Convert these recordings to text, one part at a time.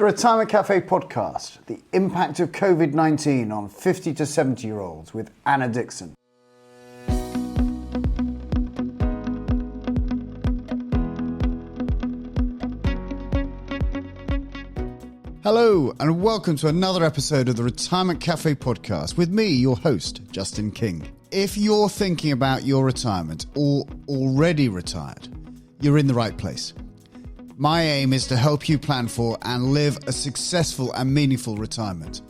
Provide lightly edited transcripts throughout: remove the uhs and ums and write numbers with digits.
The Retirement Cafe podcast, the impact of COVID-19 on 50 to 70-year-olds with Anna Dixon. Hello and welcome to another episode of the Retirement Cafe podcast with me, your host, Justin King. If you're thinking about your retirement or already retired, you're in the right place. My aim is to help you plan for and live a successful and meaningful retirement.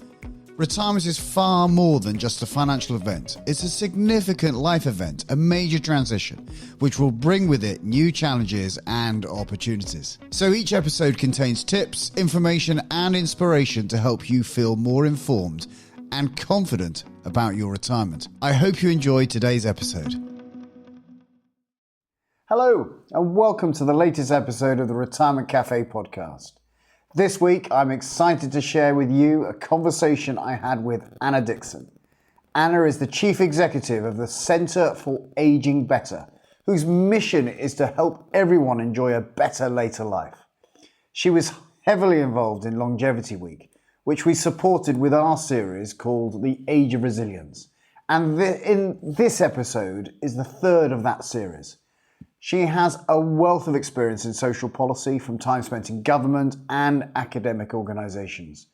Retirement is far more than just a financial event. It's a significant life event, a major transition, which will bring with it new challenges and opportunities. So each episode contains tips, information, and inspiration to help you feel more informed and confident about your retirement. I hope you enjoy today's episode. Hello, and welcome to the latest episode of the Retirement Cafe podcast. This week, I'm excited to share with you a conversation I had with Anna Dixon. Anna is the Chief Executive of the Centre for Aging Better, whose mission is to help everyone enjoy a better later life. She was heavily involved in Longevity Week, which we supported with our series called The Age of Resilience. And in this episode is the third of that series. She has a wealth of experience in social policy from time spent in government and academic organisations.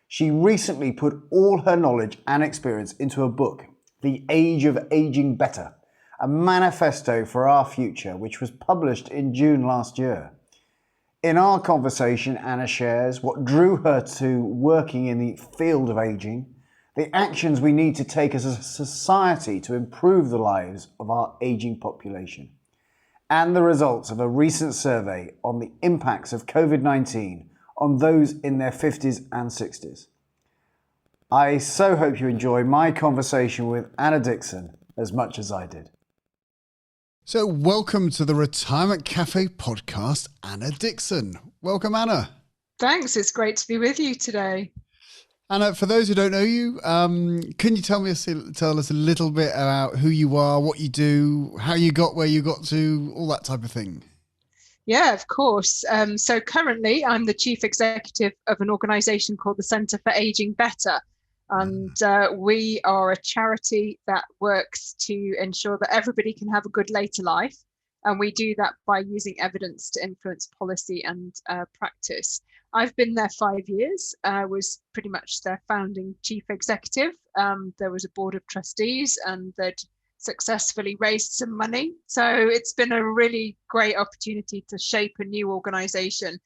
She recently put all her knowledge and experience into a book, The Age of Aging Better, a manifesto for our future, which was published in June last year. In our conversation, Anna shares what drew her to working in the field of ageing, the actions we need to take as a society to improve the lives of our ageing population, and the results of a recent survey on the impacts of COVID-19 on those in their 50s and 60s. I so hope you enjoy my conversation with Anna Dixon as much as I did. So welcome to the Retirement Cafe podcast, Anna Dixon. Welcome, Anna. Thanks, it's great to be with you today. Anna, for those who don't know you, can you tell us a little bit about who you are, what you do, how you got where you got to, all that type of thing? Yeah, of course. So currently I'm the Chief Executive of an organisation called the Centre for Aging Better. And we are a charity that works to ensure that everybody can have a good later life. And we do that by using evidence to influence policy and practice. I've been there 5 years. I was pretty much their founding chief executive. There was a board of trustees and they'd successfully raised some money. So it's been a really great opportunity to shape a new organisation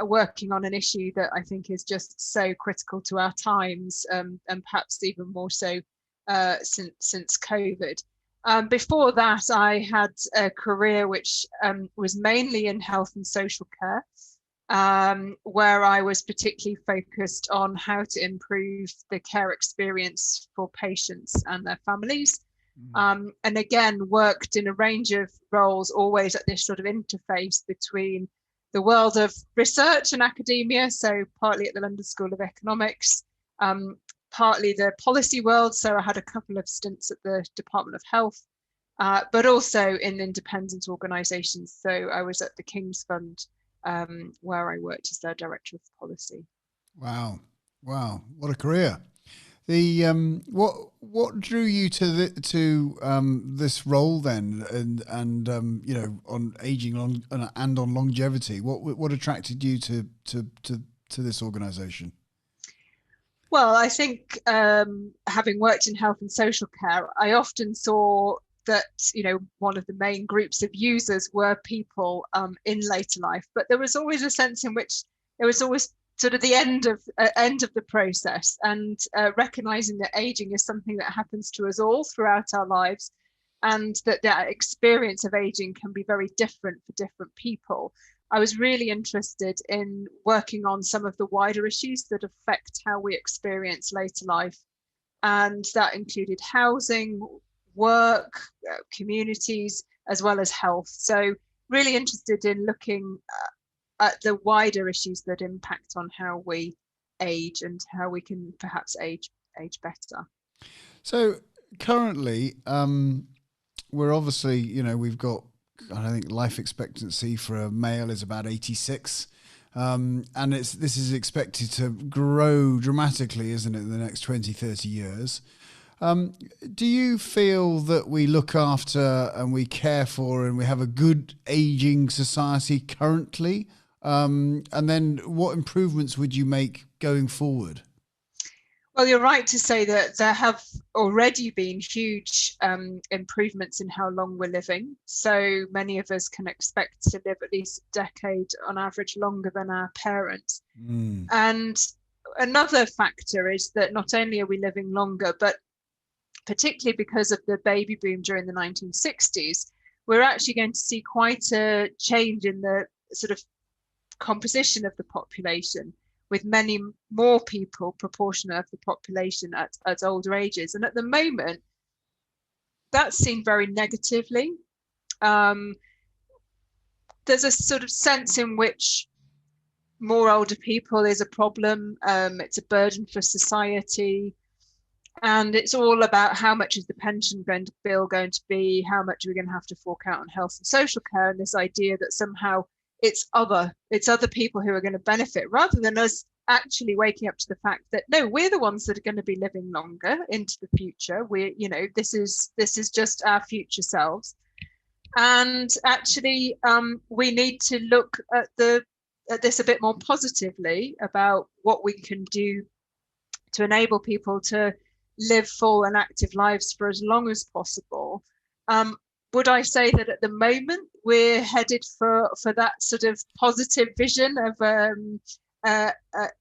working on an issue that I think is just so critical to our times, and perhaps even more so since COVID. Before that, I had a career which was mainly in health and social care, where I was particularly focused on how to improve the care experience for patients and their families. And again, worked in a range of roles, always at this sort of interface between the world of research and academia, so partly at the London School of Economics, partly the policy world, so I had a couple of stints at the Department of Health, but also in independent organisations. So I was at the King's Fund, where I worked as their Director of Policy. Wow, what a career! The what drew you to this role then, and on aging and on longevity? What attracted you to this organisation? Well, I think having worked in health and social care, I often saw that one of the main groups of users were people in later life, but there was always a sense in which it was always sort of the end of the process, and recognizing that aging is something that happens to us all throughout our lives, and that experience of aging can be very different for different people. I was really interested in working on some of the wider issues that affect how we experience later life, and that included housing, work, communities, as well as health. So really interested in looking at the wider issues that impact on how we age and how we can perhaps age better. So currently, we're obviously, we've got, I think life expectancy for a male is about 86. And this is expected to grow dramatically, isn't it, in the next 20, 30 years? Do you feel that we look after and we care for and we have a good aging society currently? And then what improvements would you make going forward? Well, you're right to say that there have already been huge improvements in how long we're living. So many of us can expect to live at least a decade on average longer than our parents. And another factor is that not only are we living longer, but particularly because of the baby boom during the 1960s, we're actually going to see quite a change in the sort of composition of the population, with many more people proportionate of the population at older ages. And at the moment, that's seen very negatively. There's a sort of sense in which more older people is a problem. It's a burden for society. And it's all about how much is the pension bill going to be, how much are we going to have to fork out on health and social care, and this idea that somehow it's other people who are going to benefit, rather than us actually waking up to the fact that no, we're the ones that are going to be living longer into the future. This is just our future selves, and actually we need to look at this a bit more positively about what we can do to enable people to live full and active lives for as long as possible. Would I say that at the moment we're headed for that sort of positive vision of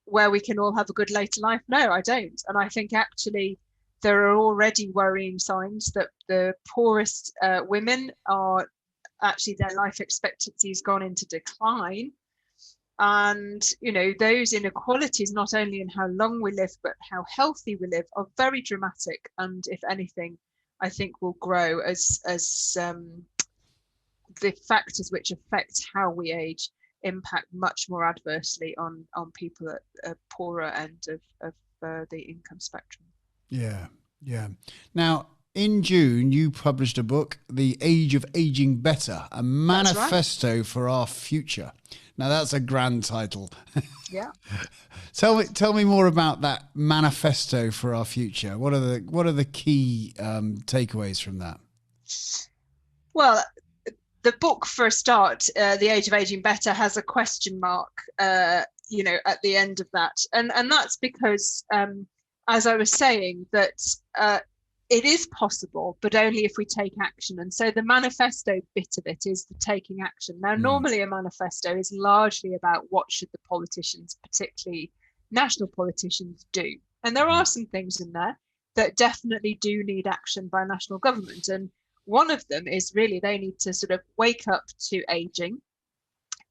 where we can all have a good later life? No, I don't. And I think actually there are already worrying signs that the poorest women are actually, their life expectancy has gone into decline. And, those inequalities, not only in how long we live, but how healthy we live, are very dramatic. And if anything, I think will grow as the factors which affect how we age impact much more adversely on people at a poorer end of the income spectrum. Yeah. Now, in June, you published a book, The Age of Aging Better, a manifesto for our future. Now, that's a grand title. Yeah. Tell me more about that manifesto for our future. What are the key takeaways from that? Well, the book, for a start, The Age of Aging Better, has a question mark, at the end of that, and that's because, as I was saying, that it is possible, but only if we take action. And so the manifesto bit of it is the taking action. Now, normally a manifesto is largely about what should the politicians, particularly national politicians, do. And there are some things in there that definitely do need action by national government. And one of them is really they need to sort of wake up to aging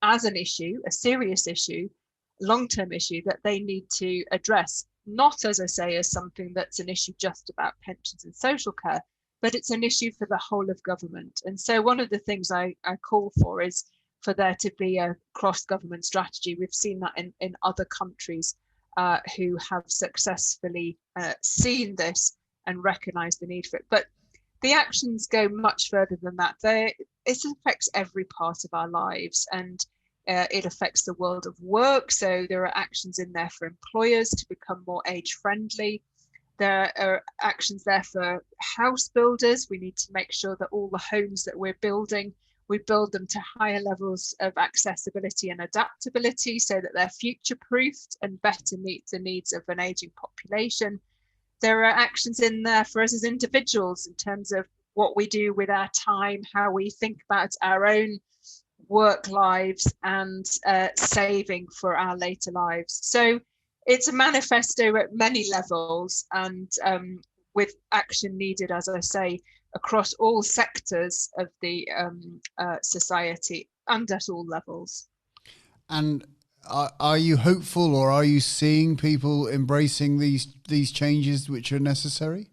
as an issue, a serious issue, long-term issue that they need to address. Not, as I say, as something that's an issue just about pensions and social care, but it's an issue for the whole of government. And so one of the things I call for is for there to be a cross-government strategy. We've seen that in other countries who have successfully seen this and recognized the need for it. But the actions go much further than that. It affects every part of our lives, and it affects the world of work. So there are actions in there for employers to become more age friendly. There are actions there for house builders. We need to make sure that all the homes that we're building, we build them to higher levels of accessibility and adaptability so that they're future proofed and better meet the needs of an aging population. There are actions in there for us as individuals in terms of what we do with our time, how we think about our own work lives, and saving for our later lives. So it's a manifesto at many levels, and with action needed, as I say, across all sectors of the society and at all levels. And are you hopeful, or are you seeing people embracing these changes which are necessary?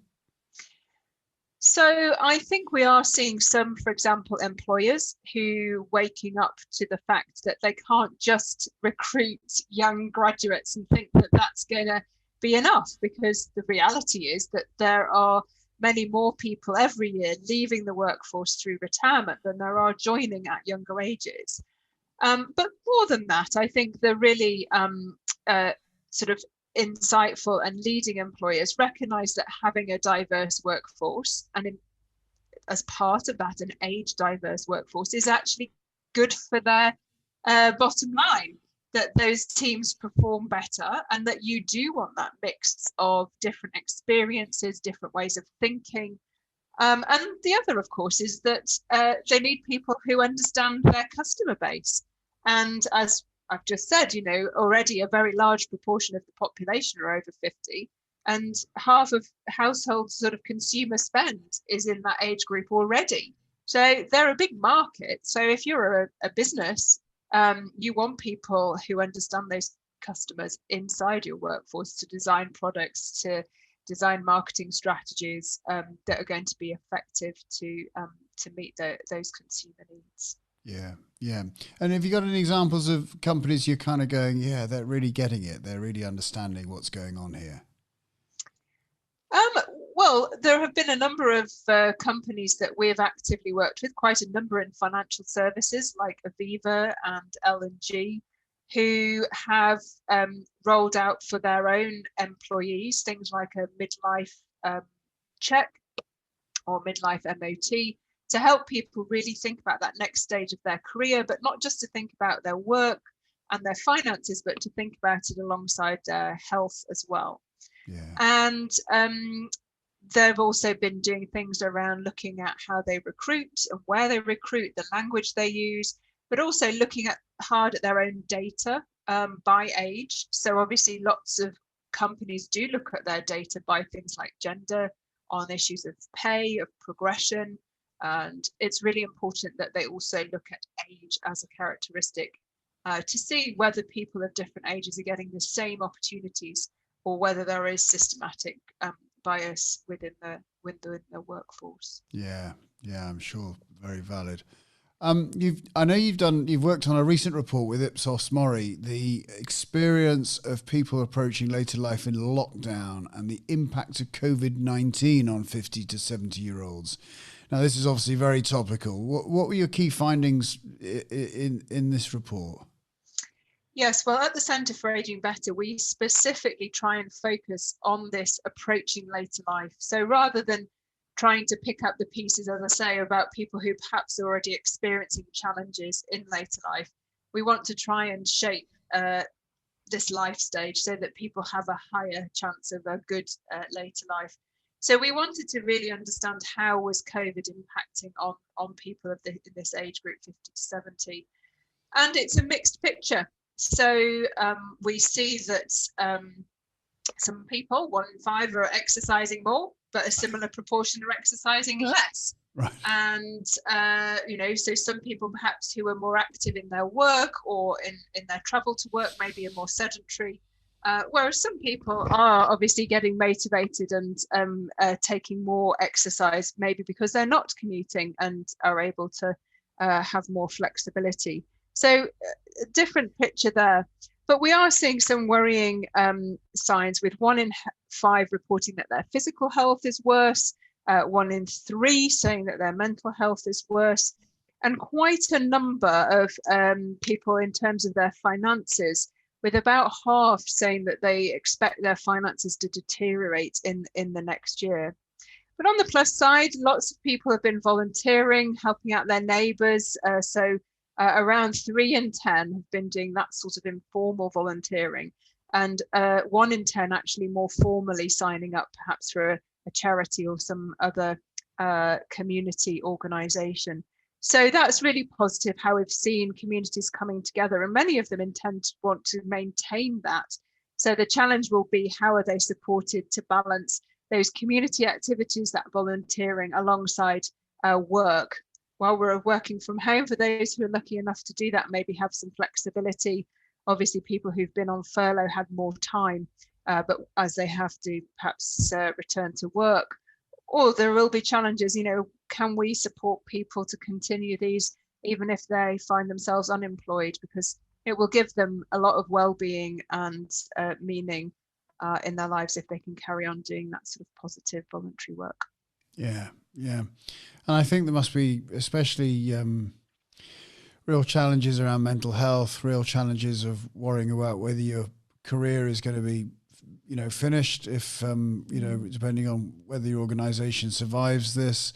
So I think we are seeing some, for example, employers who waking up to the fact that they can't just recruit young graduates and think that that's going to be enough, because the reality is that there are many more people every year leaving the workforce through retirement than there are joining at younger ages. But more than that, I think the really sort of insightful and leading employers recognise that having a diverse workforce, and as part of that, an age diverse workforce, is actually good for their bottom line. That those teams perform better, and that you do want that mix of different experiences, different ways of thinking. And the other, of course, is that they need people who understand their customer base. And as I've just said, already a very large proportion of the population are over 50, and half of household sort of consumer spend is in that age group already. So they're a big market. So if you're a business, you want people who understand those customers inside your workforce to design products, to design marketing strategies that are going to be effective to meet those consumer needs. Yeah. And have you got any examples of companies you're kind of going, yeah, they're really getting it, they're really understanding what's going on here? Well, there have been a number of companies that we have actively worked with, quite a number in financial services like Aviva and L&G, who have rolled out for their own employees things like a midlife check or midlife MOT to help people really think about that next stage of their career, but not just to think about their work and their finances, but to think about it alongside their health as well. Yeah. And they've also been doing things around looking at how they recruit and where they recruit, the language they use, but also looking hard at their own data by age. So obviously lots of companies do look at their data by things like gender, on issues of pay, of progression. And it's really important that they also look at age as a characteristic to see whether people of different ages are getting the same opportunities or whether there is systematic bias within the workforce. Yeah, I'm sure. Very valid. I know you've worked on a recent report with Ipsos Mori, the experience of people approaching later life in lockdown and the impact of COVID-19 on 50 to 70-year-olds. Now, this is obviously very topical. What were your key findings in this report? Yes, well, at the Centre for Aging Better, we specifically try and focus on this approaching later life. So rather than trying to pick up the pieces, as I say, about people who perhaps are already experiencing challenges in later life, we want to try and shape this life stage so that people have a higher chance of a good later life. So we wanted to really understand how was COVID impacting on people of this age group, 50 to 70. And it's a mixed picture. So we see that some people, 1 in 5, are exercising more, but a similar proportion are exercising less. Right. And, so some people perhaps who are more active in their work or in their travel to work maybe are more sedentary, whereas some people are obviously getting motivated and taking more exercise, maybe because they're not commuting and are able to have more flexibility. So a different picture there. But we are seeing some worrying signs, with 1 in 5 reporting that their physical health is worse, 1 in 3 saying that their mental health is worse, and quite a number of people in terms of their finances, with about half saying that they expect their finances to deteriorate in the next year. But on the plus side, lots of people have been volunteering, helping out their neighbours. Around 3 in 10 have been doing that sort of informal volunteering, and 1 in 10 actually more formally signing up, perhaps for a charity or some other community organisation. So that's really positive, how we've seen communities coming together, and many of them intend to want to maintain that. So the challenge will be, how are they supported to balance those community activities, that volunteering, alongside work. While we're working from home, for those who are lucky enough to do that, maybe have some flexibility. Obviously, people who've been on furlough had more time, but as they have to perhaps return to work, or there will be challenges, can we support people to continue these even if they find themselves unemployed? Because it will give them a lot of well-being and meaning in their lives if they can carry on doing that sort of positive voluntary work. Yeah. And I think there must be, especially real challenges around mental health, real challenges of worrying about whether your career is going to be, finished if, depending on whether your organization survives this.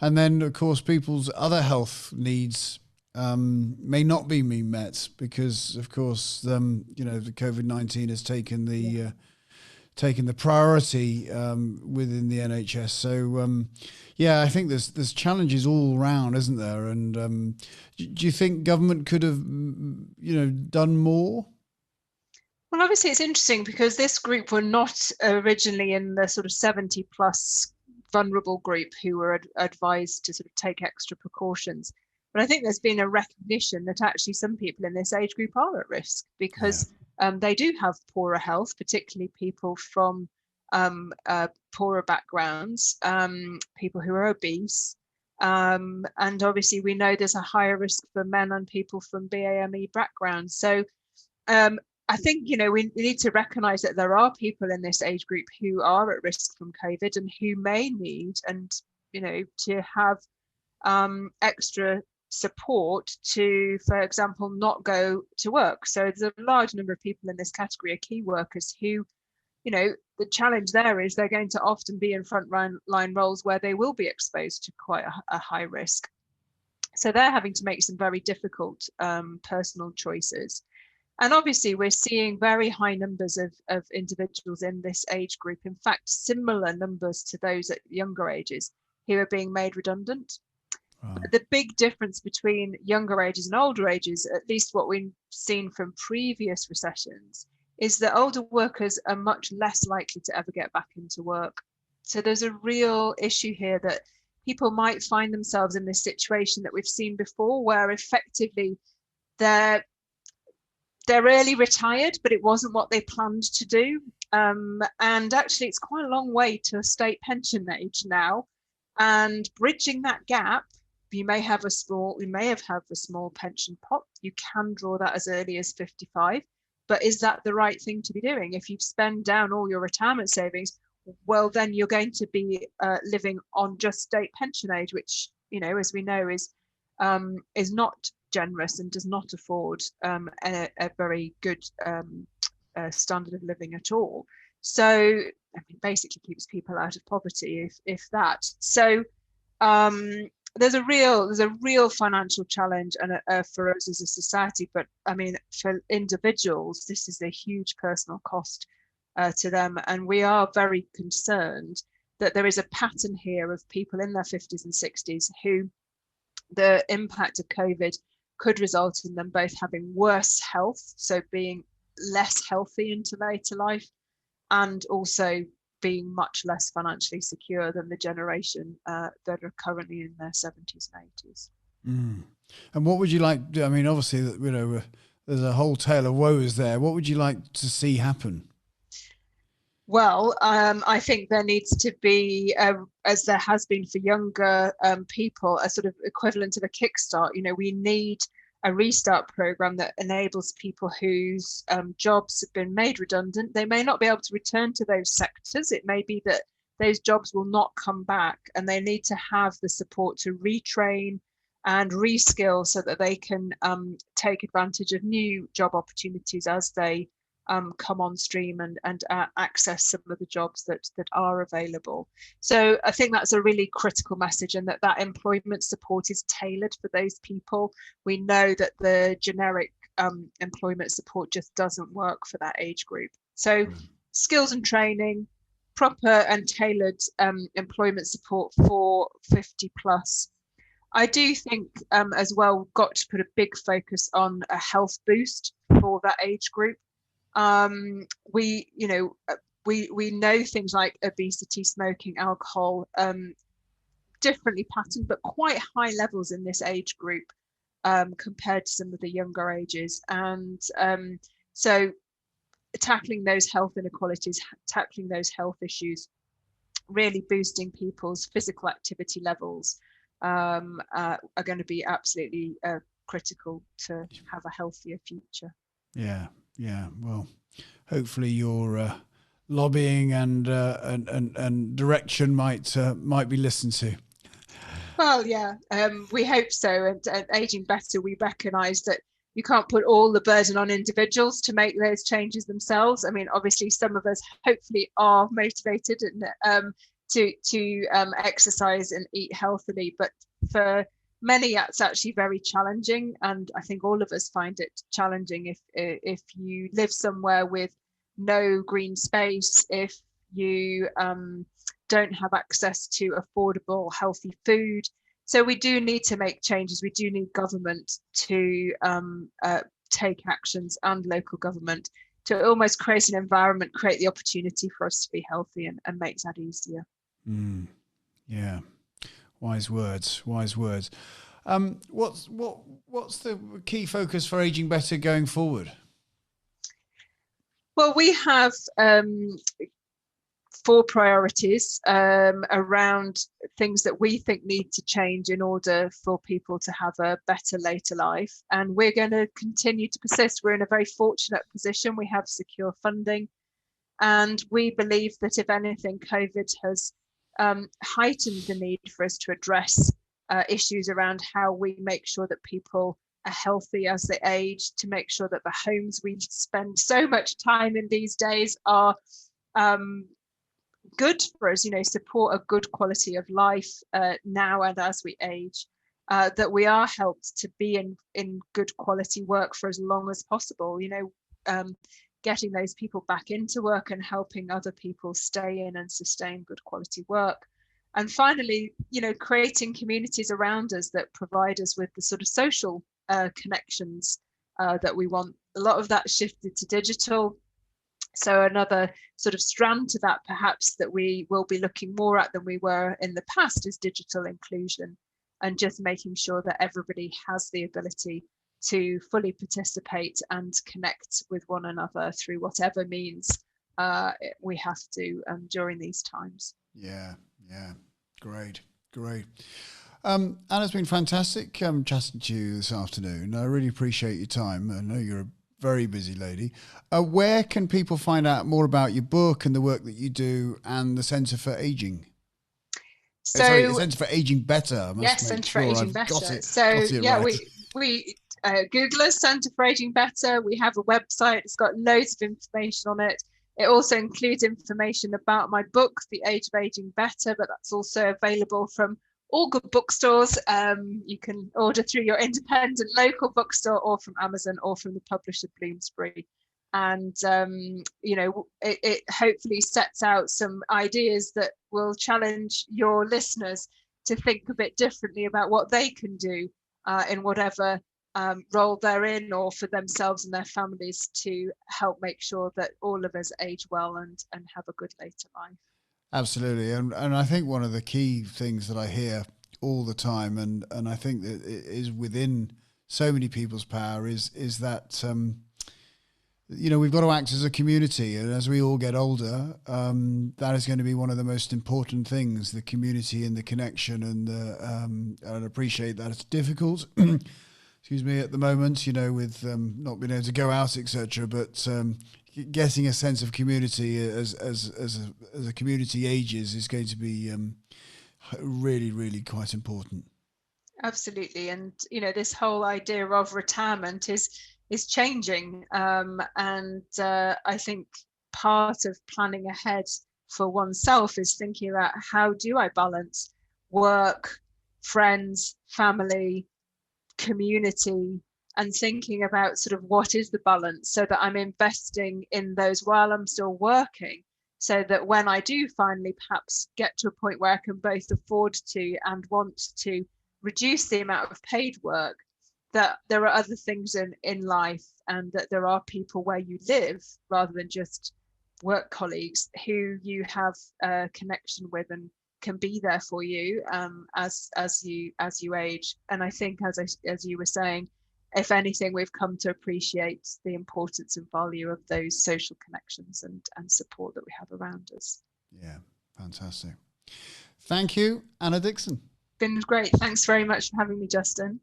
And then, of course, people's other health needs may not be met because, of course, the COVID-19 has taken the priority within the NHS. So, I think there's challenges all around, isn't there? And do you think government could have, done more? Well, obviously, it's interesting because this group were not originally in the sort of 70 plus vulnerable group who were advised to sort of take extra precautions. But I think there's been a recognition that actually some people in this age group are at risk because they do have poorer health, particularly people from poorer backgrounds, people who are obese. And obviously, we know there's a higher risk for men and people from BAME backgrounds. So I think, we need to recognise that there are people in this age group who are at risk from COVID and who may need to have extra support to, for example, not go to work. So there's a large number of people in this category of key workers who, the challenge there is they're going to often be in front line roles where they will be exposed to quite a high risk. So they're having to make some very difficult personal choices. And obviously, we're seeing very high numbers of individuals in this age group. In fact, similar numbers to those at younger ages who are being made redundant. Wow. The big difference between younger ages and older ages, at least what we've seen from previous recessions, is that older workers are much less likely to ever get back into work. So there's a real issue here that people might find themselves in this situation that we've seen before, where effectively they're early retired, but it wasn't what they planned to do. And actually, it's quite a long way to a state pension age now. And bridging that gap, you may have a small pension pot. You can draw that as early as 55. But is that the right thing to be doing? If you've spent down all your retirement savings, well, then you're going to be living on just state pension age, which, as we know, is not generous and does not afford a very good standard of living at all. So basically keeps people out of poverty, if that. So there's a real financial challenge and for us as a society, but for individuals, this is a huge personal cost to them, and we are very concerned that there is a pattern here of people in their 50s and 60s who the impact of COVID could result in them both having worse health, so being less healthy into later life, and also being much less financially secure than the generation that are currently in their 70s and 80s. Mm. And what would you like? Obviously, there's a whole tale of woes there. What would you like to see happen? Well, I think there needs to be, as there has been for younger people, a sort of equivalent of a kickstart. We need a restart program that enables people whose jobs have been made redundant. They may not be able to return to those sectors. It may be that those jobs will not come back, and they need to have the support to retrain and reskill so that they can take advantage of new job opportunities as they come on stream and access some of the jobs that are available. So I think that's a really critical message, and that employment support is tailored for those people. We know that the generic employment support just doesn't work for that age group. So skills and training, proper and tailored employment support for 50 plus. I do think as well, got to put a big focus on a health boost for that age group. We know things like obesity, smoking, alcohol, differently patterned, but quite high levels in this age group compared to some of the younger ages. And so tackling those health inequalities, tackling those health issues, really boosting people's physical activity levels are going to be absolutely critical to have a healthier future. Yeah. Well, hopefully your lobbying and direction might be listened to. Well, yeah, we hope so. And Aging Better, we recognise that you can't put all the burden on individuals to make those changes themselves. I mean, obviously, some of us hopefully are motivated and to exercise and eat healthily, but for many, it's actually very challenging. And I think all of us find it challenging if you live somewhere with no green space, if you don't have access to affordable, healthy food. So we do need to make changes. We do need government to take actions, and local government to almost create an environment, create the opportunity for us to be healthy, and make that easier. Yeah, wise words. What's the key focus for Aging Better going forward? Well, we have 4 priorities around things that we think need to change in order for people to have a better later life. And we're going to continue to persist. We're in a very fortunate position. We have secure funding. And we believe that if anything, COVID has heightened the need for us to address issues around how we make sure that people are healthy as they age, to make sure that the homes we spend so much time in these days are good for us, support a good quality of life now and as we age, that we are helped to be in good quality work for as long as possible, getting those people back into work and helping other people stay in and sustain good quality work. And finally, creating communities around us that provide us with the sort of social connections that we want. A lot of that shifted to digital. So another sort of strand to that, perhaps, that we will be looking more at than we were in the past is digital inclusion, and just making sure that everybody has the ability to fully participate and connect with one another through whatever means we have to during these times. Yeah, great. Anna's been fantastic chatting to you this afternoon. I really appreciate your time. I know you're a very busy lady. Where can people find out more about your book and the work that you do and the Centre for Aging? The Centre for Aging Better. Yes, Centre for Aging Better. We Google us, Centre for Aging Better. We have a website. It's got loads of information on it. It also includes information about my book, The Age of Aging Better, but that's also available from all good bookstores. You can order through your independent local bookstore, or from Amazon, or from the publisher Bloomsbury. And it hopefully sets out some ideas that will challenge your listeners to think a bit differently about what they can do in whatever role they're in, or for themselves and their families, to help make sure that all of us age well and have a good later life. Absolutely. And I think one of the key things that I hear all the time, and I think that it is within so many people's power, is that, we've got to act as a community. And as we all get older, that is going to be one of the most important things, the community and the connection. And I appreciate that it's difficult, excuse me, at the moment, with not being able to go out, etc. But getting a sense of community as a community ages is going to be really, really quite important. Absolutely. And this whole idea of retirement is changing, and I think part of planning ahead for oneself is thinking about, how do I balance work, friends, family, community, and thinking about sort of what is the balance, so that I'm investing in those while I'm still working, so that when I do finally perhaps get to a point where I can both afford to and want to reduce the amount of paid work, that there are other things in life, and that there are people where you live rather than just work colleagues who you have a connection with and can be there for you as you age. And I think, as you were saying, if anything, we've come to appreciate the importance and value of those social connections and support that we have around us. Yeah, fantastic. Thank you, Anna Dixon. Been great. Thanks very much for having me, Justin.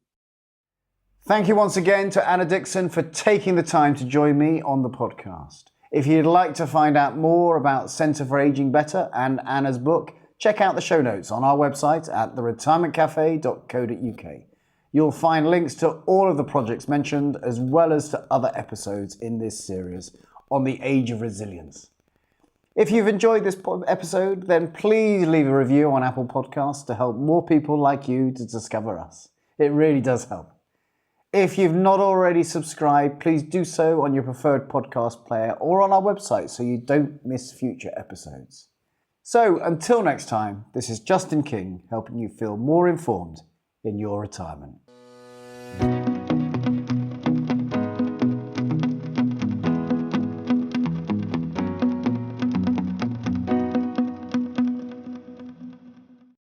Thank you once again to Anna Dixon for taking the time to join me on the podcast. If you'd like to find out more about Centre for Aging Better and Anna's book, check out the show notes on our website at theretirementcafe.co.uk. You'll find links to all of the projects mentioned, as well as to other episodes in this series on the age of resilience. If you've enjoyed this episode, then please leave a review on Apple Podcasts to help more people like you to discover us. It really does help. If you've not already subscribed, please do so on your preferred podcast player or on our website so you don't miss future episodes. So until next time, this is Justin King helping you feel more informed in your retirement.